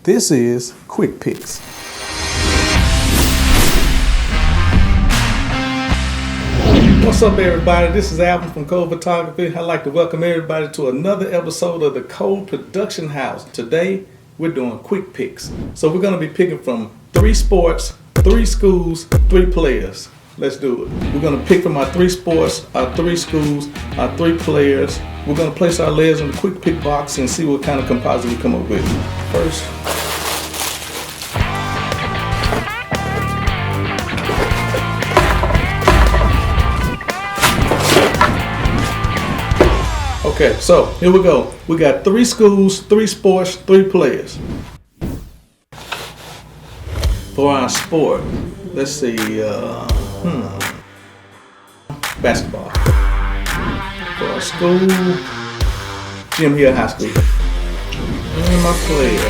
This is QuickPix. What's up, everybody? This is Alvin from Code Photography. I'd like to welcome everybody to another episode of the Code Production House. Today, we're doing QuickPix. So we're going to be picking from 3 sports, 3 schools, 3 players. Let's do it. We're going to pick from our 3 sports, our 3 schools, our 3 players. We're going to place our layers in the QuickPix box and see what kind of composite we come up with. First, okay, so here we go. We got 3 schools, 3 sports, 3 players. For our sport, let's see, basketball. For our school, Jim Hill High School. And my player.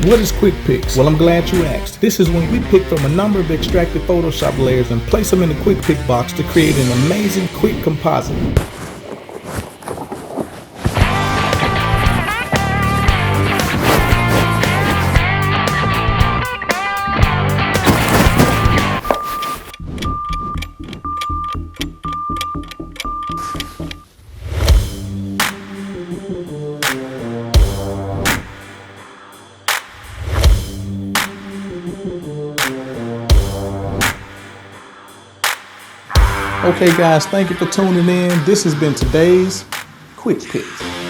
What is QuickPix? Well, I'm glad you asked. This is when we pick from a number of extracted Photoshop layers and place them in the QuickPix box to create an amazing quick composite. Okay guys, thank you for tuning in. This has been today's QuickPix.